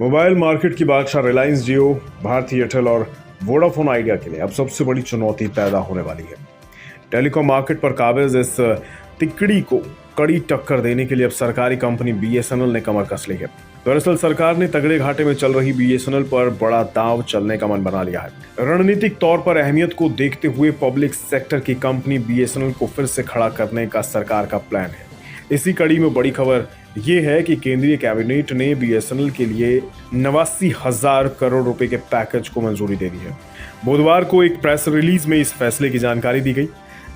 Mobile market की बादशाह रिलायंस जियो, Bharti Airtel और वोडाफोन आइडिया के लिए अब सबसे बड़ी चुनौती पैदा होने वाली है। टेलीकॉम मार्केट पर काबिज इस तिकड़ी को कड़ी टक्कर देने के लिए अब सरकारी कंपनी बीएसएनएल ने कमर कस ली है। दरअसल सरकार ने तगड़े घाटे में चल रही बीएसएनएल पर बड़ा दांव चलने का मन बना लिया है। रणनीतिक तौर पर अहमियत को देखते हुए पब्लिक सेक्टर की कंपनी बीएसएनएल को फिर से खड़ा करने का सरकार का प्लान है। इसी कड़ी में बड़ी खबर ये है कि केंद्रीय कैबिनेट ने बीएसएनएल के लिए 89,000 करोड़ रुपए के पैकेज को मंजूरी दे दी है। बुधवार को एक प्रेस रिलीज में इस फैसले की जानकारी दी गई।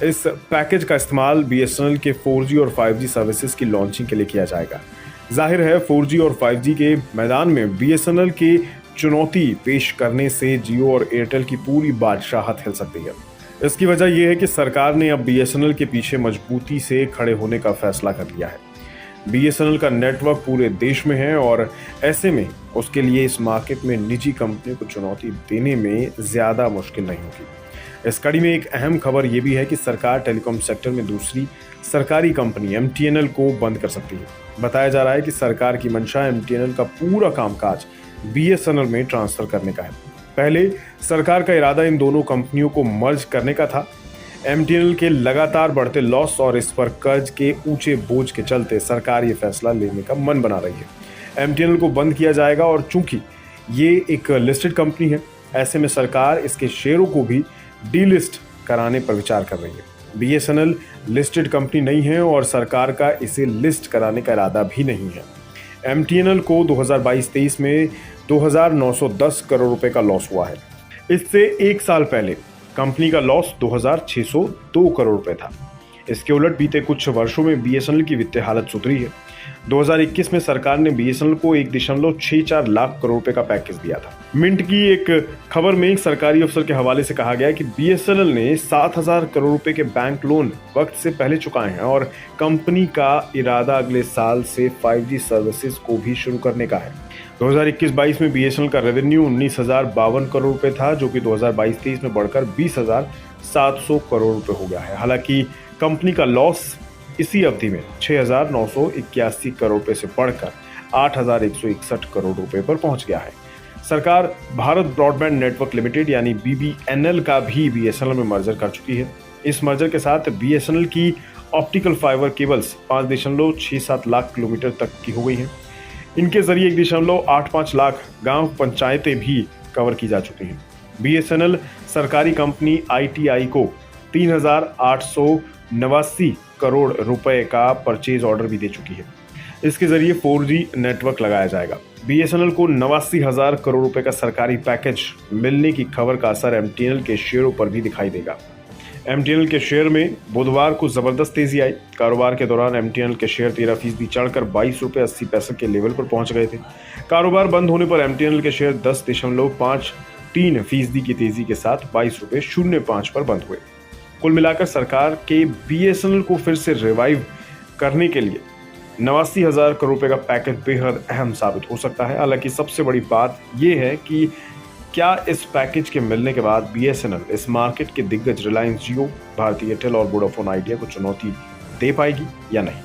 इस पैकेज का इस्तेमाल बीएसएनएल के 4G और 5G सर्विसेज की लॉन्चिंग के लिए किया जाएगा। जाहिर है 4G और 5G के मैदान में बीएसएनएल की चुनौती पेश करने से जियो और एयरटेल की पूरी बादशाहत हिल सकती है। इसकी वजह यह है कि सरकार ने अब बीएसएनएल के पीछे मजबूती से खड़े होने का फैसला कर लिया है। बीएसएनएल का नेटवर्क पूरे देश में है और ऐसे में उसके लिए इस मार्केट में निजी कंपनियों को चुनौती देने में ज्यादा मुश्किल नहीं होगी। इस कड़ी में एक अहम खबर यह भी है कि सरकार टेलीकॉम सेक्टर में दूसरी सरकारी कंपनी एमटीएनएल को बंद कर सकती है। बताया जा रहा है कि सरकार की मंशा एमटीएनएल का पूरा कामकाज बीएसएनएल में ट्रांसफर करने का है। पहले सरकार का इरादा इन दोनों कंपनियों को मर्ज करने का था। एमटीएनएल के लगातार बढ़ते लॉस और इस पर कर्ज के ऊंचे बोझ के चलते सरकार ये फैसला लेने का मन बना रही है। एमटीएनएल को बंद किया जाएगा और चूंकि ये एक लिस्टेड कंपनी है, ऐसे में सरकार इसके शेयरों को भी डीलिस्ट कराने पर विचार कर रही है। बीएसएनएल लिस्टेड कंपनी नहीं है और सरकार का इसे लिस्ट कराने का इरादा भी नहीं है। एमटीएनएल को 2022-23 में 2,910 करोड़ रुपए का लॉस हुआ है। इससे एक साल पहले कंपनी का लॉस 2,602 करोड़ रुपए था। इसके उलट बीते कुछ वर्षों में बीएसएनएल की वित्तीय हालत सुधरी है। 2021 में सरकार ने बीएसएनएल को 1.64 लाख करोड़ रुपए का पैकेज दिया था। मिंट की एक खबर में एक सरकारी अफसर के हवाले से कहा गया कि बीएसएनएल ने 7,000 करोड़ रुपए के बैंक लोन वक्त से पहले चुकाए हैं और कंपनी का इरादा अगले साल से 5G सर्विसेज को भी शुरू करने का है। 2021-22 में बीएसएनएल का रेवेन्यू 19,052 करोड़ रुपए था, जो कि 2022-23 में बढ़कर 20,700 करोड़ रुपए हो गया है। हालांकि कंपनी का लॉस इसी अवधि में 6,981 करोड़ रुपए से बढ़कर 8,161 करोड़ रुपए पर पहुंच गया है। सरकार भारत ब्रॉडबैंड नेटवर्क लिमिटेड यानी बीबीएनएल का भी बीएसएनएल में मर्जर कर चुकी है। इस मर्जर के साथ बीएसएनएल की optical fibre cables 5.67 lakh kilometre तक की हो गई हैं। इनके जरिए 1.85 लाख गांव पंचायतें भी कवर की जा चुकी हैं। बीएसएनएल सरकारी कंपनी आईटीआई को 3,889 करोड़ रुपए का परचेज ऑर्डर भी दे चुकी है। इसके जरिए 4G नेटवर्क लगाया जाएगा। बीएसएनएल को 89,000 करोड़ रुपए का सरकारी पैकेज मिलने की खबर का असर एमटीएनएल के शेयरों पर भी दिखाई देगा। एमटीएनएल के शेयर में बुधवार को जबरदस्त तेजी आई। कारोबार के दौरान एमटीएनएल के शेयर 13% चढ़कर 22 रुपये 80 पैसे के लेवल पर पहुंच गए थे। कारोबार बंद होने पर एमटीएनएल के शेयर 10.53% की तेजी के साथ 22 रुपये 05 पर बंद हुए। कुल मिलाकर सरकार के बीएसएनएल को फिर से रिवाइव करने के लिए 89,000 करोड़ रुपए का पैकेज बेहद अहम साबित हो सकता है। हालांकि सबसे बड़ी बात यह है कि क्या इस पैकेज के मिलने के बाद बीएसएनएल इस मार्केट के दिग्गज रिलायंस जियो, भारती एयरटेल और वोडाफोन आइडिया को चुनौती दे पाएगी या नहीं।